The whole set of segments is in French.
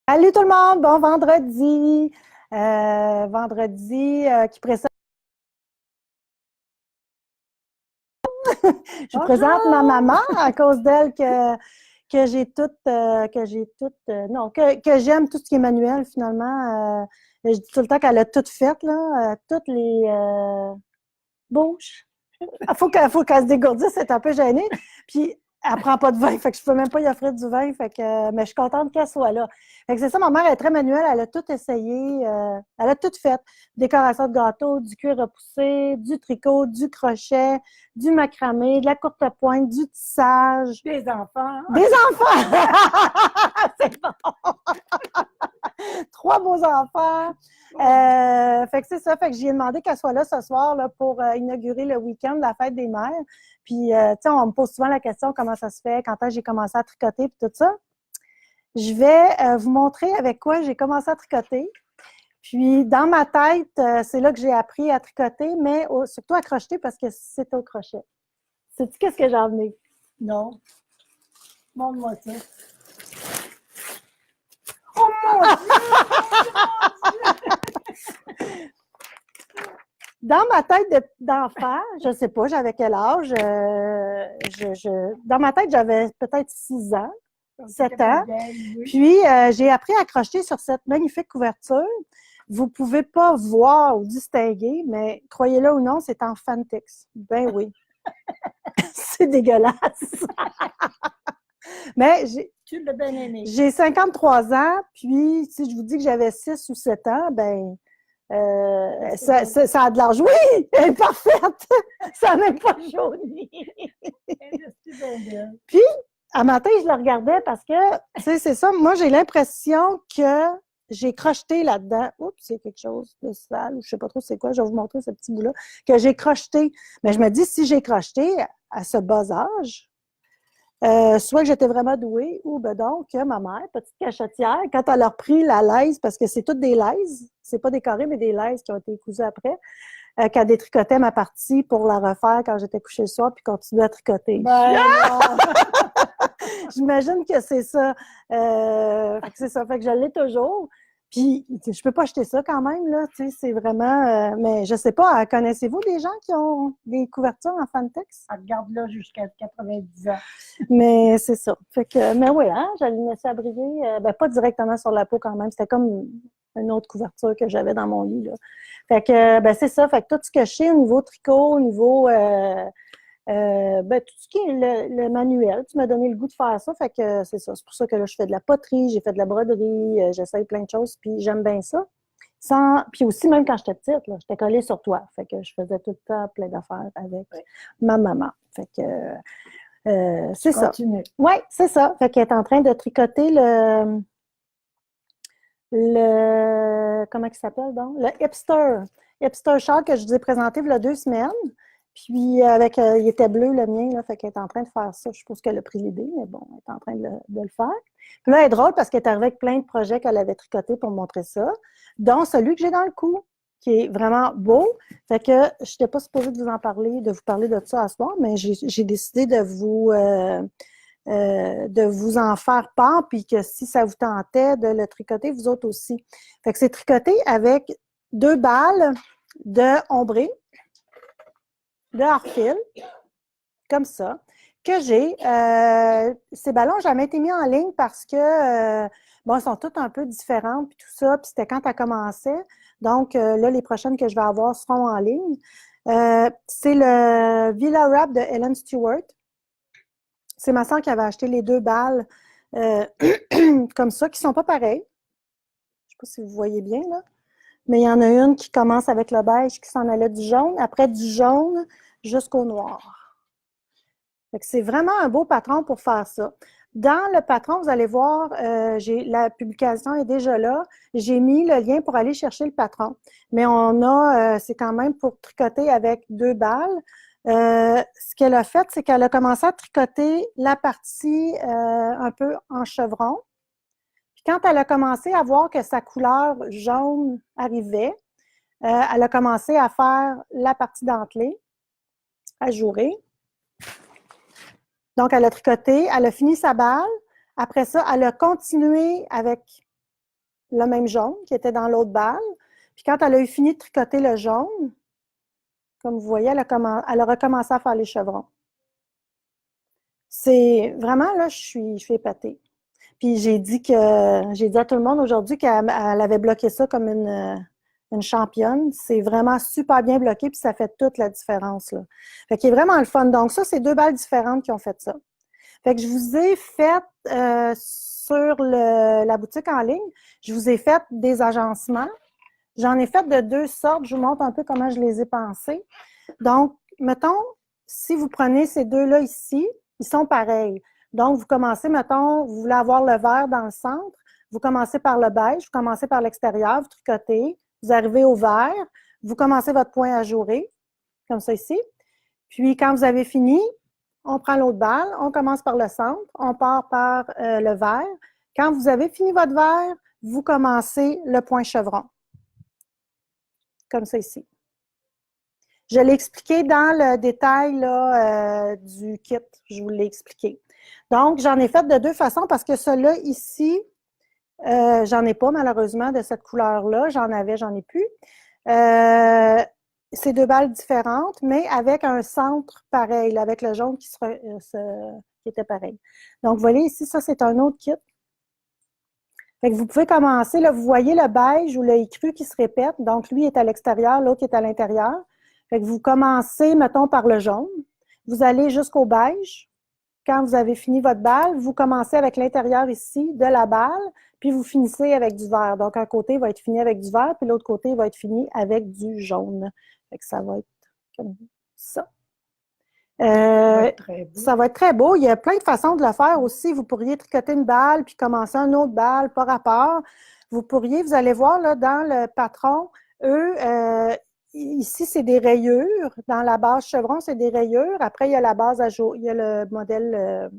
Salut tout le monde, bon vendredi. Vendredi qui présente. Je présente ma Bonjour! maman à cause d'elle que j'ai non, que j'aime tout ce qui est manuel finalement. Je dis tout le temps qu'elle a tout fait, là, toutes les bouches. Faut qu'elle se dégourdisse, c'est un peu gênée. Puis, elle prend pas de vin, fait que je peux même pas y offrir du vin, fait que, mais je suis contente qu'elle soit là. Fait que c'est ça, ma mère est très manuelle, elle a tout essayé, elle a tout fait. Décoration de gâteau, du cuir repoussé, du tricot, du crochet, du macramé, de la courte pointe, du tissage. Des enfants. Des enfants! C'est bon! Trois beaux enfants. Fait que c'est ça. Fait que j'ai demandé qu'elle soit là ce soir là, pour inaugurer le week-end de la fête des mères. Puis, tu sais, on me pose souvent la question comment ça se fait, quand j'ai commencé à tricoter, puis tout ça. Je vais vous montrer avec quoi j'ai commencé à tricoter. Puis, dans ma tête, c'est là que j'ai appris à tricoter, mais surtout à crocheter parce que c'est au crochet. Sais-tu qu'est-ce que j'en ai? Non. Montre-moi ça. Oh mon Dieu! Dans ma tête d'enfant, je ne sais pas, j'avais quel âge? Dans ma tête, j'avais peut-être 6 ans, Mon Dieu! 7 ans. Oui. Puis, j'ai appris à crocheter sur cette magnifique couverture. Vous ne pouvez pas voir ou distinguer, mais croyez-le ou non, c'est en Fantex. Ben oui. C'est dégueulasse. Mais Tu l'as bien aimé. j'ai 53 ans, puis si je vous dis que j'avais 6 ou 7 ans, ben ça a de l'âge. Oui, elle est parfaite. Ça n'a même pas jauni. Puis, à matin, je le regardais parce que, tu sais, c'est ça. Moi, j'ai l'impression que j'ai crocheté là-dedans. Oups, c'est quelque chose de sale. Je sais pas trop c'est quoi. Je vais vous montrer ce petit bout-là. Que j'ai crocheté. Mais je me dis, si j'ai crocheté à ce bas âge, soit que j'étais vraiment douée, ou ben donc ma mère, petite cachetière, quand elle a repris la laise, parce que c'est toutes des laises, c'est pas des carrés, mais des laises qui ont été cousues après, qu'elle détricotait ma partie pour la refaire quand j'étais couchée le soir, puis continuer à tricoter. Ben non! J'imagine que c'est ça. Fait que c'est ça. Fait que je l'ai toujours. Puis, je peux pas acheter ça quand même, là. Tu sais, c'est vraiment. Mais je sais pas, connaissez-vous des gens qui ont des couvertures en Fantex? Elle regarde là jusqu'à 90 ans. Mais c'est ça. Fait que, mais oui, hein, je l'ai laissé abriter. Ben, pas directement sur la peau quand même. C'était comme une autre couverture que j'avais dans mon lit, là. Fait que, ben, c'est ça. Fait que tout ce que je sais au niveau tricot, au niveau. Ben, tout ce qui est le manuel, tu m'as donné le goût de faire ça, fait que c'est ça. C'est pour ça que là, je fais de la poterie, j'ai fait de la broderie, j'essaye plein de choses, puis j'aime bien ça. Puis aussi, même quand j'étais petite, là, j'étais collée sur toi, fait que je faisais tout le temps plein d'affaires avec Oui. ma maman. Fait que c'est ça. Continue. Oui, c'est ça. Fait qu'elle est en train de tricoter comment il s'appelle donc? Le hipster shawl que je vous ai présenté il y a 2 semaines. Puis, il était bleu le mien, là, fait qu'elle est en train de faire ça. Je suppose qu'elle a pris l'idée, mais bon, elle est en train de le faire. Puis là, elle est drôle parce qu'elle est arrivée avec plein de projets qu'elle avait tricotés pour montrer ça, dont celui que j'ai dans le cou, qui est vraiment beau. Fait que je n'étais pas supposée de vous parler de ça à ce soir, mais j'ai décidé de vous en faire part, puis que si ça vous tentait de le tricoter, vous autres aussi. Fait que c'est tricoté avec 2 balles de ombré, de hors-fil, comme ça, que j'ai. Ces ballons n'ont jamais été mis en ligne parce que, bon, ils sont tous un peu différents, puis tout ça, puis c'était quand elle commençait. Donc, là, les prochaines que je vais avoir seront en ligne. C'est le Villa Wrap de Ellen Stewart. C'est ma soeur qui avait acheté les 2 balles euh, comme ça, qui ne sont pas pareilles. Je ne sais pas si vous voyez bien, là. Mais il y en a une qui commence avec le beige, qui s'en allait du jaune, après du jaune jusqu'au noir. C'est vraiment un beau patron pour faire ça. Dans le patron, vous allez voir, la publication est déjà là. J'ai mis le lien pour aller chercher le patron. Mais c'est quand même pour tricoter avec 2 balles. Ce qu'elle a fait, c'est qu'elle a commencé à tricoter la partie un peu en chevron. Puis quand elle a commencé à voir que sa couleur jaune arrivait, elle a commencé à faire la partie dentelée, ajourée. Donc, elle a tricoté, elle a fini sa balle. Après ça, elle a continué avec le même jaune qui était dans l'autre balle. Puis quand elle a eu fini de tricoter le jaune, comme vous voyez, elle a recommencé à faire les chevrons. C'est vraiment, là, je suis épatée. Puis j'ai dit à tout le monde aujourd'hui qu'elle avait bloqué ça comme une championne. C'est vraiment super bien bloqué, puis ça fait toute la différence, là. Fait qu'il est vraiment le fun. Donc ça, c'est 2 balles différentes qui ont fait ça. Fait que je vous ai fait sur la boutique en ligne, je vous ai fait des agencements. J'en ai fait de 2 sortes. Je vous montre un peu comment je les ai pensés. Donc, mettons, si vous prenez ces 2-là ici, ils sont pareils. Donc, vous commencez, mettons, vous voulez avoir le vert dans le centre, vous commencez par le beige, vous commencez par l'extérieur, vous tricotez, vous arrivez au vert, vous commencez votre point ajouré, comme ça ici. Puis, quand vous avez fini, on prend l'autre balle, on commence par le centre, on part par le vert. Quand vous avez fini votre vert, vous commencez le point chevron, comme ça ici. Je l'ai expliqué dans le détail là, du kit. Je vous l'ai expliqué. Donc, j'en ai fait de 2 façons parce que celui-là ici, j'en ai pas malheureusement de cette couleur-là. J'en avais, j'en ai plus. C'est 2 balles différentes, mais avec un centre pareil, avec le jaune qui était pareil. Donc, vous voyez ici, ça, c'est un autre kit. Fait que vous pouvez commencer, là, vous voyez le beige ou le écru qui se répète. Donc, lui est à l'extérieur, l'autre est à l'intérieur. Fait que vous commencez, mettons, par le jaune. Vous allez jusqu'au beige. Quand vous avez fini votre balle, vous commencez avec l'intérieur ici de la balle, puis vous finissez avec du vert. Donc, un côté va être fini avec du vert, puis l'autre côté va être fini avec du jaune. Fait que ça va être comme ça. Ça va être très beau. Il y a plein de façons de le faire aussi. Vous pourriez tricoter une balle, puis commencer une autre balle par rapport. Vous allez voir là, dans le patron, eux, ici, c'est des rayures. Dans la base chevron, c'est des rayures. Après, il y a la base il y a le modèle,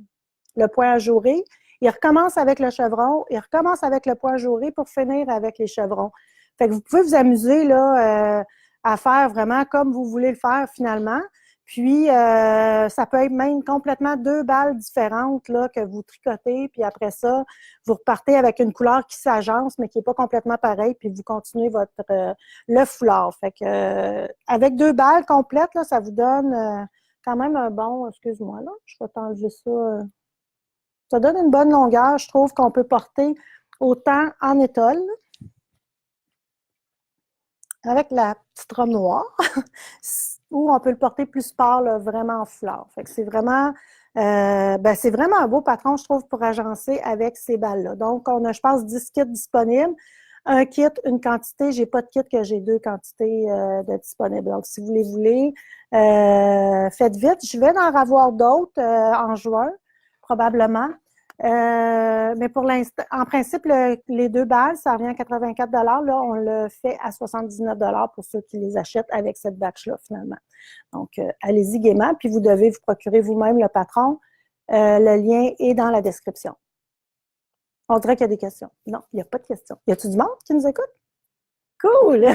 le point ajouré. Ils recommencent avec le chevron, ils recommencent avec le point ajouré pour finir avec les chevrons. Fait que vous pouvez vous amuser là, à faire vraiment comme vous voulez le faire finalement. Puis, ça peut être même complètement 2 balles différentes là, que vous tricotez. Puis après ça, vous repartez avec une couleur qui s'agence, mais qui n'est pas complètement pareille. Puis vous continuez le foulard. Fait que, avec 2 balles complètes, là, ça vous donne quand même un bon... Excuse-moi, là, je vais t'enlever ça. Ça donne une bonne longueur, je trouve, qu'on peut porter autant en étole, avec la petite robe noire, ou on peut le porter plus sport, là, vraiment en foulard. Fait que c'est vraiment un beau patron, je trouve, pour agencer avec ces balles-là. Donc, on a, je pense, 10 kits disponibles. Un kit, une quantité. J'ai pas de kit que j'ai 2 quantités de disponibles. Donc, si vous les voulez, faites vite. Je vais en avoir d'autres en juin, probablement. Mais pour l'instant, en principe, les 2 balles, ça revient à 84 $. Là, on le fait à 79 $ pour ceux qui les achètent avec cette batch-là, finalement. Donc, allez-y gaiement, puis vous devez vous procurer vous-même le patron. Le lien est dans la description. On dirait qu'il y a des questions. Non, il n'y a pas de questions. Y a-t-il du monde qui nous écoute? Cool!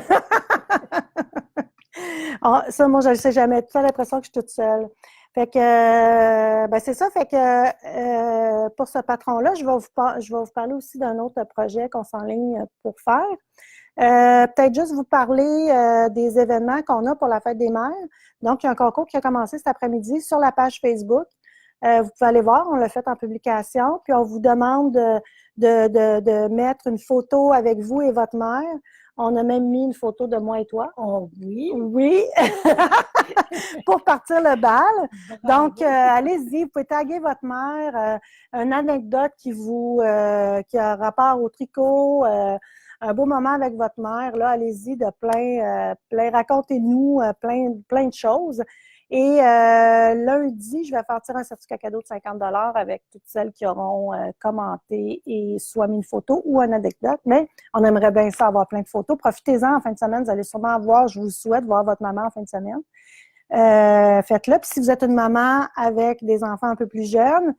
Ça, moi, je ne le sais jamais. J'ai l'impression que je suis toute seule. Fait que, c'est ça. Fait que pour ce patron-là, je vais vous parler aussi d'un autre projet qu'on s'enligne pour faire. Peut-être juste vous parler des événements qu'on a pour la Fête des Mères. Donc, il y a un concours qui a commencé cet après-midi sur la page Facebook. Vous pouvez aller voir, on l'a fait en publication. Puis, on vous demande de mettre une photo avec vous et votre mère. On a même mis une photo de moi et toi. Oh oui. Oui. Pour partir le bal. Donc, allez-y, vous pouvez taguer votre mère. Une anecdote qui a rapport au tricot. Un beau moment avec votre mère. Là, allez-y de plein. Racontez-nous plein de choses. Et lundi, je vais faire tirer un certificat cadeau de 50 $ avec toutes celles qui auront commenté et soit mis une photo ou une anecdote. Mais on aimerait bien ça avoir plein de photos. Profitez-en en fin de semaine. Vous allez sûrement voir, je vous souhaite, voir votre maman en fin de semaine. Faites-le. Puis si vous êtes une maman avec des enfants un peu plus jeunes,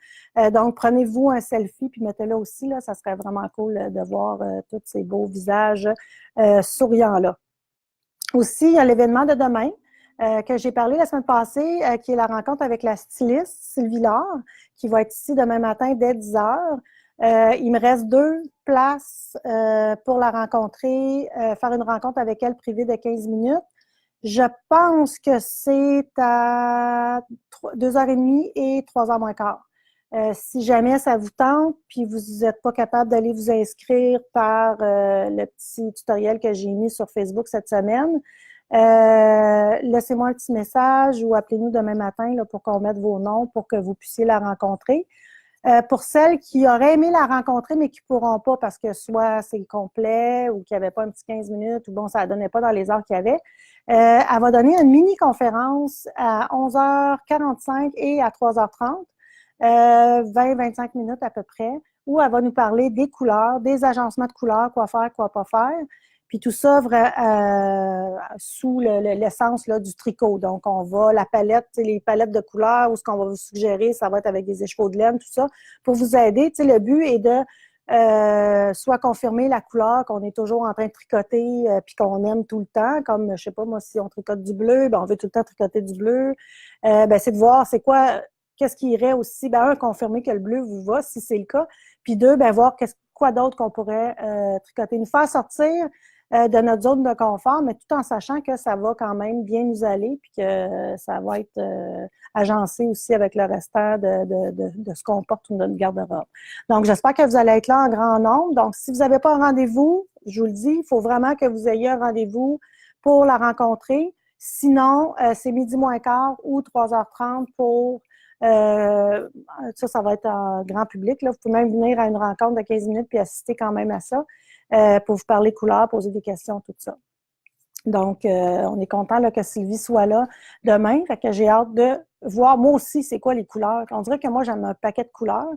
donc prenez-vous un selfie puis mettez-le aussi. Là, ça serait vraiment cool de voir tous ces beaux visages souriants-là. Aussi, il y a l'événement de demain. Que j'ai parlé la semaine passée, qui est la rencontre avec la styliste Sylvie Laure, qui va être ici demain matin dès 10 h. Il me reste 2 places pour la rencontrer, faire une rencontre avec elle privée de 15 minutes. Je pense que c'est à 2h30 et 3h moins quart. Si jamais ça vous tente, puis vous n'êtes pas capable d'aller vous inscrire par le petit tutoriel que j'ai mis sur Facebook cette semaine, laissez-moi un petit message ou appelez-nous demain matin là, pour qu'on mette vos noms pour que vous puissiez la rencontrer. Pour celles qui auraient aimé la rencontrer, mais qui ne pourront pas parce que soit c'est complet ou qu'il n'y avait pas un petit 15 minutes ou bon, ça ne donnait pas dans les heures qu'il y avait, elle va donner une mini-conférence à 11h45 et à 3h30, 20-25 minutes à peu près, où elle va nous parler des couleurs, des agencements de couleurs, quoi faire, quoi pas faire. Puis tout ça sous l'essence là, du tricot. Donc, on va, la palette, les palettes de couleurs, ou ce qu'on va vous suggérer, ça va être avec des écheveaux de laine, tout ça, pour vous aider. Le but est de soit confirmer la couleur qu'on est toujours en train de tricoter puis qu'on aime tout le temps, comme, je sais pas, moi, si on tricote du bleu, ben, on veut tout le temps tricoter du bleu. Ben, c'est de voir c'est quoi, qu'est-ce qui irait aussi, ben, un, confirmer que le bleu vous va, si c'est le cas, puis deux, ben, voir quoi d'autre qu'on pourrait tricoter. Nous faire sortir de notre zone de confort, mais tout en sachant que ça va quand même bien nous aller puis que ça va être agencé aussi avec le restant de ce qu'on porte dans notre garde-robe. Donc, j'espère que vous allez être là en grand nombre. Donc, si vous n'avez pas un rendez-vous, je vous le dis, il faut vraiment que vous ayez un rendez-vous pour la rencontrer. Sinon, c'est midi moins quart ou 3h30 pour ça va être en grand public. Là. Vous pouvez même venir à une rencontre de 15 minutes puis assister quand même à ça. Pour vous parler couleurs, poser des questions, tout ça. Donc, on est content là, que Sylvie soit là demain. Fait que j'ai hâte de voir, moi aussi, c'est quoi les couleurs. On dirait que moi, j'aime un paquet de couleurs.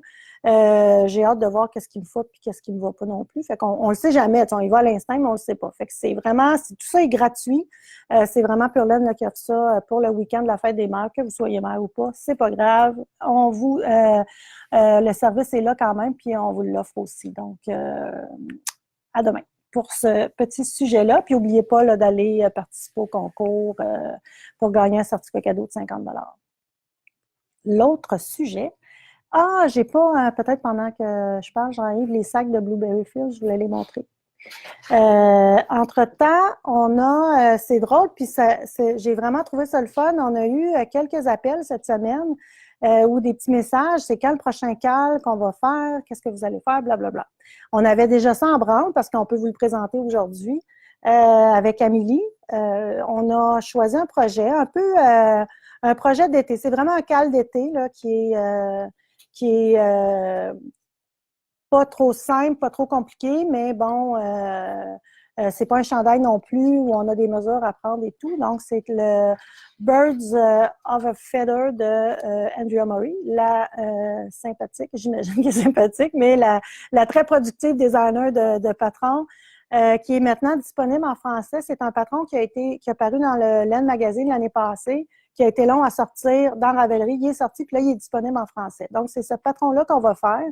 J'ai hâte de voir qu'est-ce qui me faut et qu'est-ce qui me va pas non plus. Fait qu'on le sait jamais. On y va à l'instinct, mais on le sait pas. Fait que c'est vraiment, tout ça est gratuit. C'est vraiment Pure Laine qui offre ça pour le week-end de la fête des mères, que vous soyez mère ou pas. C'est pas grave. Le service est là quand même, puis on vous l'offre aussi. Donc, à demain pour ce petit sujet-là. Puis n'oubliez pas là, d'aller participer au concours pour gagner un certificat cadeau de 50 $. L'autre sujet, j'ai pas, peut-être pendant que je parle, j'enlève les sacs de Blueberry Fields, je voulais les montrer. Entre-temps, on a, c'est drôle, puis j'ai vraiment trouvé ça le fun. On a eu quelques appels cette semaine ou des petits messages. C'est quand le prochain cal qu'on va faire? Qu'est-ce que vous allez faire? Blablabla. On avait déjà ça en branle parce qu'on peut vous le présenter aujourd'hui avec Amélie. On a choisi un projet, un peu un projet d'été. C'est vraiment un cal d'été là, qui est pas trop simple, pas trop compliqué, mais bon, c'est pas un chandail non plus où on a des mesures à prendre et tout. Donc, c'est le Birds of a Feather de Andrea Murray, la sympathique, j'imagine qu'elle est sympathique, mais la très productive designer de patron, qui est maintenant disponible en français. C'est un patron qui a paru dans le Laine Magazine l'année passée, qui a été long à sortir dans Ravelry. Il est sorti, puis là, il est disponible en français. Donc, c'est ce patron-là qu'on va faire.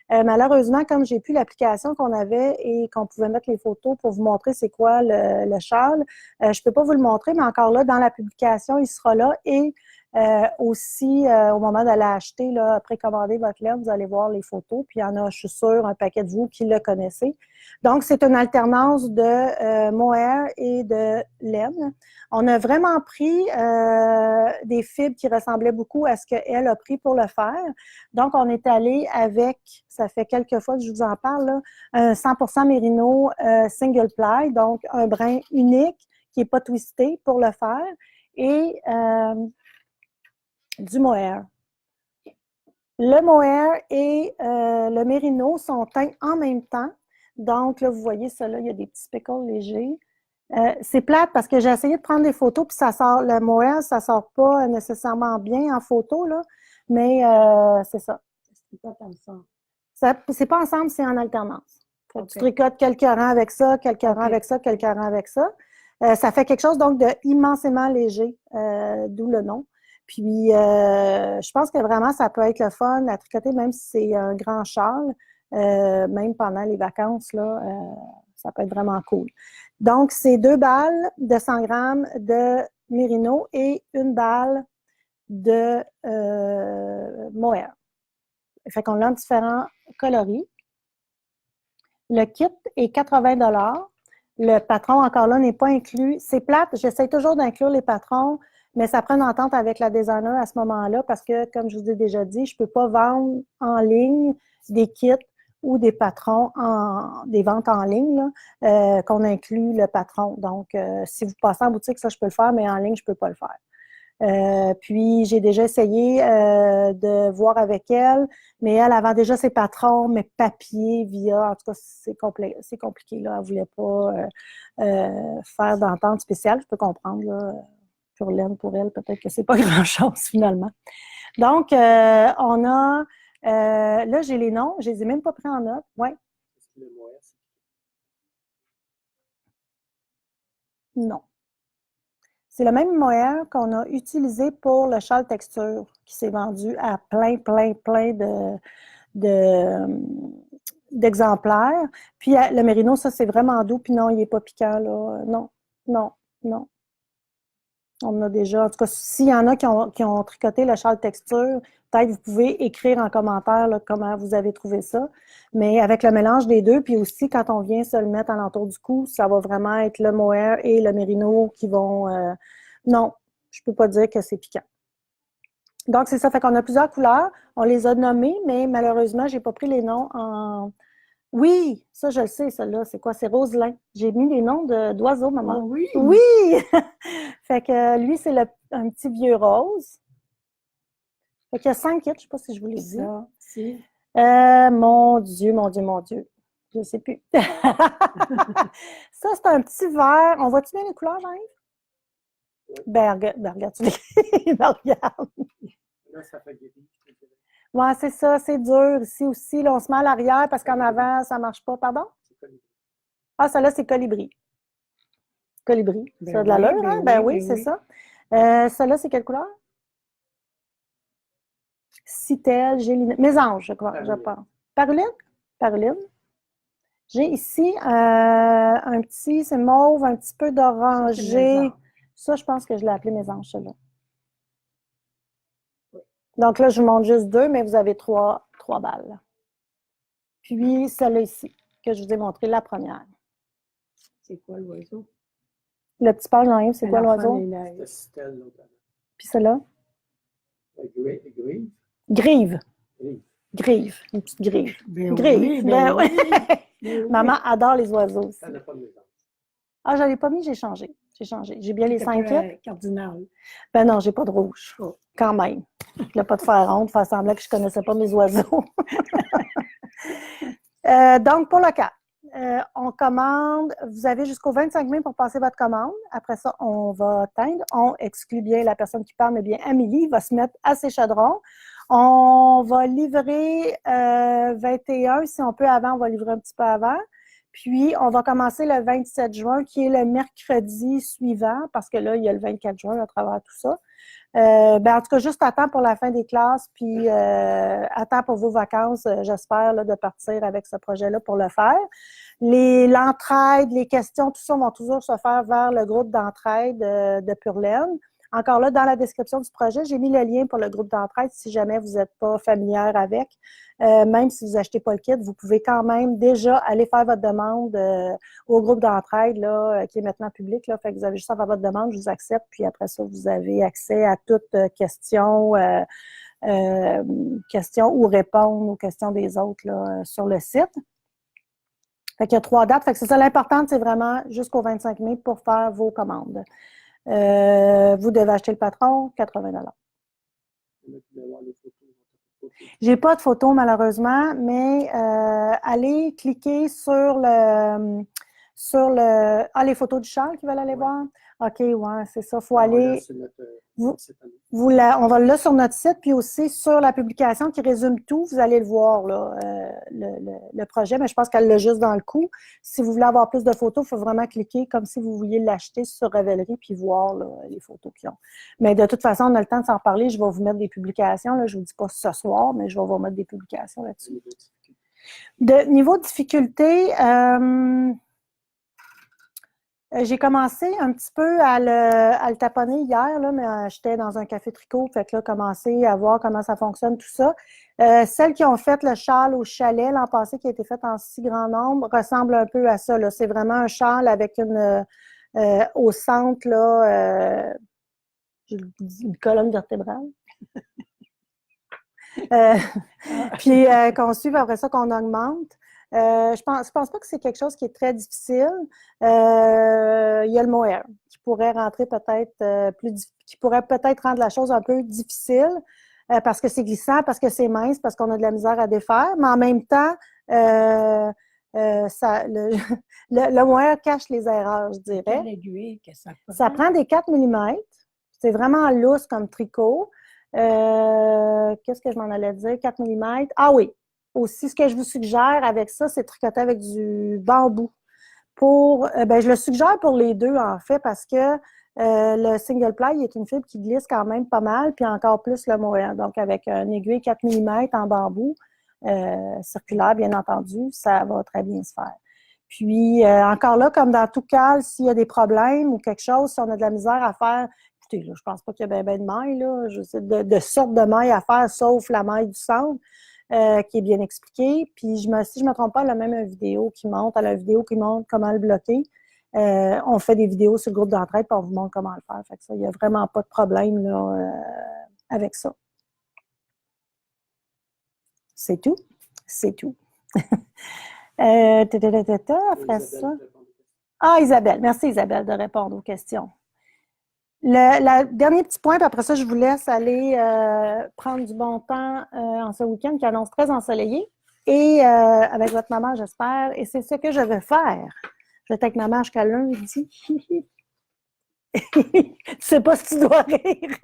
Malheureusement, comme j'ai plus l'application qu'on avait et qu'on pouvait mettre les photos pour vous montrer c'est quoi le châle, je peux pas vous le montrer, mais encore là, dans la publication, il sera là et aussi, au moment d'aller acheter, là, précommander votre laine, vous allez voir les photos. Puis il y en a, je suis sûre, un paquet de vous qui le connaissez. Donc, c'est une alternance de mohair et de laine. On a vraiment pris des fibres qui ressemblaient beaucoup à ce qu'elle a pris pour le faire. Donc, on est allé avec, ça fait quelques fois que je vous en parle, là, un 100% mérino single ply, donc un brin unique qui n'est pas twisté pour le faire. Et du mohair. Le mohair et le mérino sont teints en même temps. Donc, là, vous voyez ça, là, il y a des petits speckles légers. C'est plate parce que j'ai essayé de prendre des photos, puis ça sort, le mohair, ça sort pas nécessairement bien en photo, là, mais c'est ça. C'est pas comme ça. C'est pas ensemble, c'est en alternance. Okay. Tu tricotes quelques rangs avec ça, quelques rangs avec ça, quelques rangs avec ça. Ça fait quelque chose donc de immensément léger, d'où le nom. Puis, je pense que vraiment, ça peut être le fun à tricoter, même si c'est un grand châle, même pendant les vacances, là, ça peut être vraiment cool. Donc, c'est 2 balles de 100 grammes de mérino et 1 balle de mohair. Fait qu'on a différents coloris. Le kit est 80 $. Le patron, encore là, n'est pas inclus. C'est plate. J'essaie toujours d'inclure les patrons, mais ça prend une entente avec la designer à ce moment-là parce que, comme je vous ai déjà dit, je ne peux pas vendre en ligne des kits ou des patrons, des ventes en ligne, qu'on inclut le patron. Donc, si vous passez en boutique, ça, je peux le faire, mais en ligne, je ne peux pas le faire. Puis, j'ai déjà essayé de voir avec elle, mais elle avait déjà ses patrons, mais papier, via, en tout cas, c'est compliqué, là. Elle ne voulait pas faire d'entente spéciale, je peux comprendre, là. Pour elle, peut-être que c'est pas grand-chose, finalement. Donc, on a, là, j'ai les noms, je les ai même pas pris en note, ouais. Non. C'est le même mohair qu'on a utilisé pour le châle texture qui s'est vendu à plein d'exemplaires. Puis le mérino, ça, c'est vraiment doux. Puis non, il n'est pas piquant, là. Non, non, non. On en a déjà. En tout cas, s'il y en a qui ont tricoté le châle texture, peut-être vous pouvez écrire en commentaire là, comment vous avez trouvé ça. Mais avec le mélange des deux, puis aussi quand on vient se le mettre à l'entour du cou, ça va vraiment être le mohair et le mérino qui vont... non, je peux pas dire que c'est piquant. Donc, c'est ça. Fait qu'on a plusieurs couleurs. On les a nommées, mais malheureusement, j'ai pas pris les noms en... Oui, ça, je le sais, celle-là. C'est quoi? C'est Roselin. J'ai mis les noms d'oiseaux, maman. Oh oui! Oui! Fait que lui, c'est un petit vieux rose. Fait qu'il y a 5 kits, je ne sais pas si je vous l'ai dit. Ça, c'est... Mon Dieu, mon Dieu, mon Dieu. Je ne sais plus. Ça, c'est un petit vert. On voit-tu bien les couleurs, Jean-Yves? Ben, regarde, tu les... ben, regarde. Là, ça fait gris. Ouais, c'est ça, c'est dur. Ici aussi, là, on se met à l'arrière parce qu'en avant, ça ne marche pas. Pardon? Ah, celle-là, c'est colibri. Colibri. Ben Ça a de l'allure, oui, hein? ben Ben oui, oui, c'est oui. ça. Celle-là, c'est quelle couleur? Citel, Géline. Mésange, je crois, je pense. Paruline? Paruline. J'ai ici un petit, c'est mauve, un petit peu d'orangé. Ça, je pense que je l'ai appelé mésange, celui-là. Donc là, je vous montre juste 2, mais vous avez 3 balles. Puis celle-là ici, que je vous ai montré, la première. C'est quoi l'oiseau? Le petit page dans c'est quoi l'oiseau? C'est Citel, l'autre. Puis celle-là? Grive. Grive. Grive. Grive. Une petite grive. Ben Grive. oui, Ben oui. ben oui. Maman adore les oiseaux aussi. Ça n'a pas de maison. Ah, je ne l'ai pas mis, j'ai changé. J'ai changé. J'ai bien les 5 kits. Cardinal. Ben non, j'ai pas de rouge. Oh. Quand même. Je ne voulais pas te faire honte, faire semblant que je ne connaissais pas mes oiseaux. Donc, pour le cas, on commande, vous avez jusqu'au 25 mai pour passer votre commande. Après ça, on va teindre. On exclut bien la personne qui parle, mais bien Amélie va se mettre à ses chaudrons. On va livrer 21. Si on peut avant, on va livrer un petit peu avant. Puis, on va commencer le 27 juin, qui est le mercredi suivant, parce que là, il y a le 24 juin à travers tout ça. Ben, en tout cas, juste à temps pour la fin des classes, puis à temps pour vos vacances, j'espère, là, de partir avec ce projet-là pour le faire. L'entraide, les questions, tout ça vont toujours se faire vers le groupe d'entraide de Purlaine. Encore là, dans la description du projet, j'ai mis le lien pour le groupe d'entraide si jamais vous n'êtes pas familière avec. Même si vous n'achetez pas le kit, vous pouvez quand même déjà aller faire votre demande au groupe d'entraide là, qui est maintenant public. Là. Fait que vous avez juste à faire votre demande, je vous accepte, puis après ça, vous avez accès à toutes questions ou répondre aux questions des autres là, sur le site. Fait qu'il y a 3 dates. Fait que c'est ça, l'important, c'est vraiment jusqu'au 25 mai pour faire vos commandes. Vous devez acheter le patron, 80 $. J'ai pas de photo malheureusement, mais allez cliquer sur les photos du châle qui veulent aller voir. OK, ouais, c'est ça. Faut aller. On va là sur notre site, puis aussi sur la publication qui résume tout. Vous allez le voir, là, le projet, mais je pense qu'elle l'a juste dans le coup. Si vous voulez avoir plus de photos, il faut vraiment cliquer comme si vous vouliez l'acheter sur Ravelry puis voir là, les photos qu'ils ont. Mais de toute façon, on a le temps de s'en reparler. Je vais vous mettre des publications. Là, je ne vous dis pas ce soir, mais je vais vous mettre des publications là-dessus. De niveau de difficulté, J'ai commencé un petit peu à le taponner hier, là, mais j'étais dans un café tricot, fait que là, commencer à voir comment ça fonctionne, tout ça. Celles qui ont fait le châle au chalet l'an passé, qui a été fait en si grand nombre, ressemble un peu à ça, là. C'est vraiment un châle avec au centre, là, une colonne vertébrale. Puis qu'on suive après ça, qu'on augmente. Je pense pas que c'est quelque chose qui est très difficile. Il y a le mohair qui pourrait rentrer peut-être qui pourrait peut-être rendre la chose un peu difficile parce que c'est glissant, parce que c'est mince, parce qu'on a de la misère à défaire. Mais en même temps, le mohair cache les erreurs, je dirais. Quelle aiguille que ça prend? Ça prend des 4 mm. C'est vraiment lousse comme tricot. Qu'est-ce que je m'en allais dire? 4 mm. Ah oui! Aussi, ce que je vous suggère avec ça, c'est de tricoter avec du bambou. Je le suggère pour les deux, en fait, parce que le single ply est une fibre qui glisse quand même pas mal, puis encore plus le mohair. Donc, avec une aiguille 4 mm en bambou, circulaire, bien entendu, ça va très bien se faire. Puis, encore là, comme dans tout cale, s'il y a des problèmes ou quelque chose, si on a de la misère à faire, écoutez, là, je pense pas qu'il y a bien de mailles, là, de sortes de mailles à faire, sauf la maille du centre, qui est bien expliquée. Puis, si je me trompe pas, elle a même une vidéo qui montre, comment le bloquer. On fait des vidéos sur le groupe d'entraide, puis on vous montre comment le faire. Fait que ça, il n'y a vraiment pas de problème là, avec ça. C'est tout. C'est tout. Après ça. Ah, Isabelle. Merci, Isabelle, de répondre aux questions. Le dernier petit point, puis après ça, je vous laisse aller prendre du bon temps en ce week-end qui annonce très ensoleillé. Et avec votre maman, j'espère. Et c'est ce que je vais faire. Je vais être avec maman jusqu'à lundi. Tu sais pas si tu dois rire.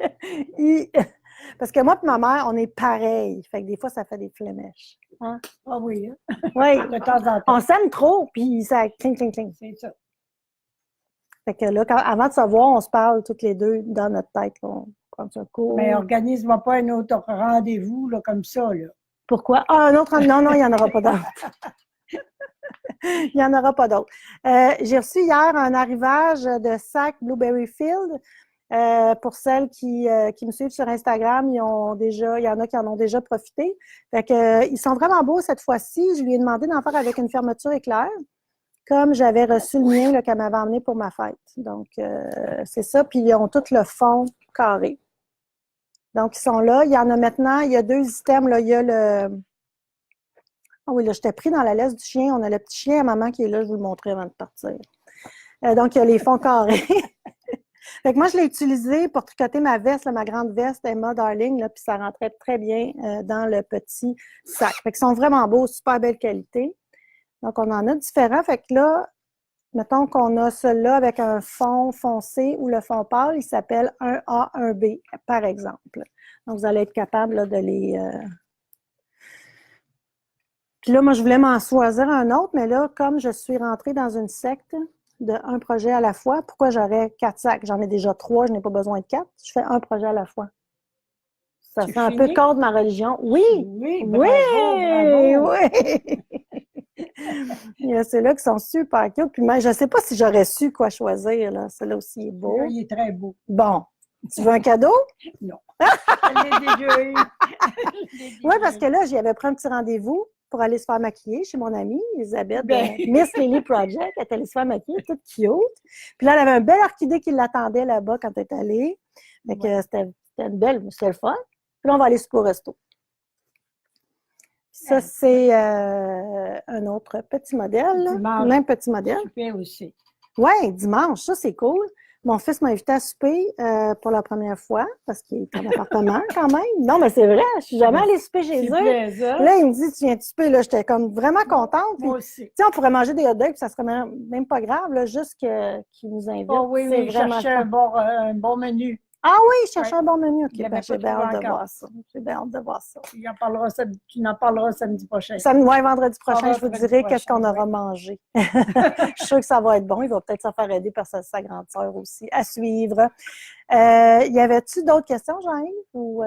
Parce que moi et ma mère, on est pareils. Fait que des fois, ça fait des flémèches. Hein? Ah oui, hein? Oui. De temps en temps. On s'aime trop, puis ça cling, cling, cling. C'est ça. Fait que là, avant de se voir, on se parle toutes les deux dans notre tête. Là, on prend un coup. Mais organise-moi pas un autre rendez-vous là, comme ça, là. Pourquoi? Ah, un autre? Non, il n'y en aura pas d'autre. Il n'y en aura pas d'autre. J'ai reçu hier un arrivage de sacs Blueberry Field. Pour celles qui me suivent sur Instagram, il y en a qui en ont déjà profité. Fait que, ils sont vraiment beaux cette fois-ci. Je lui ai demandé d'en faire avec une fermeture éclair, comme j'avais reçu le mien là, qu'elle m'avait emmené pour ma fête. Donc, c'est ça. Puis, ils ont tout le fond carré. Donc, ils sont là. Il y en a maintenant, il y a 2 items. Là. Il y a le... Ah oui, là, j'étais pris dans la laisse du chien. On a le petit chien à maman qui est là. Je vous le montrer avant de partir. Donc, il y a les fonds carrés. Fait que moi, je l'ai utilisé pour tricoter ma veste, là, ma grande veste Emma Darling, là, puis ça rentrait très bien dans le petit sac. Fait qu'ils sont vraiment beaux, super belle qualité. Donc, on en a différents. Fait que là, mettons qu'on a celui-là avec un fond foncé ou le fond pâle, il s'appelle 1A, 1B, par exemple. Donc, vous allez être capable là, de les... Puis là, moi, je voulais m'en choisir un autre, mais là, comme je suis rentrée dans une secte de un projet à la fois, pourquoi j'aurais 4 sacs? J'en ai déjà 3, je n'ai pas besoin de 4. Je fais un projet à la fois. Ça fait un peu contre ma religion. Oui! Oui! Oui! Bravo, bravo. Oui! Il y a ceux-là qui sont super cute. Puis je ne sais pas si j'aurais su quoi choisir. Là. Celui-là aussi est beau. Là, il est très beau. Bon. Tu veux un cadeau? Non. Je l'ai déjà eu. Oui, parce que là, j'y avais pris un petit rendez-vous pour aller se faire maquiller chez mon amie, Elisabeth, de Miss Lily Project. Elle est allée se faire maquiller, toute cute. Puis là, elle avait un bel orchidée qui l'attendait là-bas quand elle est allée. Donc, c'était une belle, c'était le fun. Puis là, on va aller super au resto. Ça, c'est un autre petit modèle. Dimanche. Même petit modèle. Super aussi. Oui, dimanche, ça, c'est cool. Mon fils m'a invité à souper pour la première fois, parce qu'il est en appartement quand même. Non, mais c'est vrai, je suis jamais allée souper chez eux. Là, il me dit, tu viens de souper? Là, j'étais comme vraiment contente. Moi aussi. Tu sais, on pourrait manger des hot dogs, puis ça serait même pas grave, là, juste qu'ils nous invitent. Oh oui, c'est oui, chercher un bon menu. Ah oui, chercher un bon menu. OK, j'ai bien hâte de voir ça. J'ai bien hâte de voir ça. Tu en parleras samedi prochain. Oui, vendredi prochain, je vous vendredi dirai prochain, qu'est-ce qu'on aura mangé. Je suis sûre que ça va être bon. Il va peut-être se faire aider par sa grande sœur aussi. À suivre. Y avait-tu d'autres questions, Jean-Yves? Ou,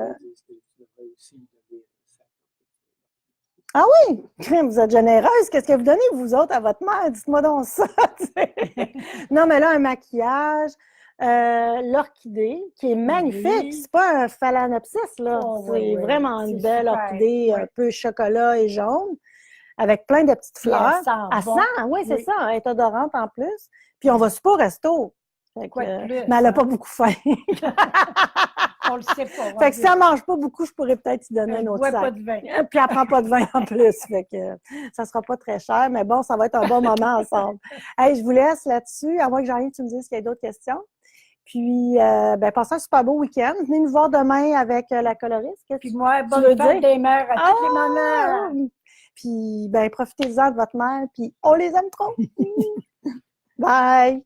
Ah oui? Vous êtes généreuse. Qu'est-ce que vous donnez, vous autres, à votre mère? Dites-moi donc ça. Non, mais là, un maquillage, l'orchidée, qui est magnifique. Oui. C'est pas un phalaenopsis, là. Oh, c'est oui, oui. vraiment une C'est belle super, orchidée, un oui. peu chocolat et jaune, avec plein de petites Puis elle fleurs. sent Elle bon. sent, oui, c'est Oui. ça. Elle est odorante en plus. Puis on va super au resto. Fait Quoi de que, plus, mais elle n'a hein? pas beaucoup faim. On le sait pas. Fait que si elle ne mange pas beaucoup, je pourrais peut-être lui donner Elle un autre boit pas sac. de vin. Puis elle ne prend pas de vin en plus. Fait que ça ne sera pas très cher, mais bon, ça va être un bon moment ensemble. Hey, je vous laisse là-dessus, à moins que Jean-Yves, tu me dises qu'il y a d'autres questions. Puis, passez un super beau week-end. Venez nous voir demain avec la coloriste. Qu'est-ce Puis que moi, tu bonne veux fête dire? des mères à toutes les mamans. Puis, profitez-en de votre mère. Puis, on les aime trop. Bye!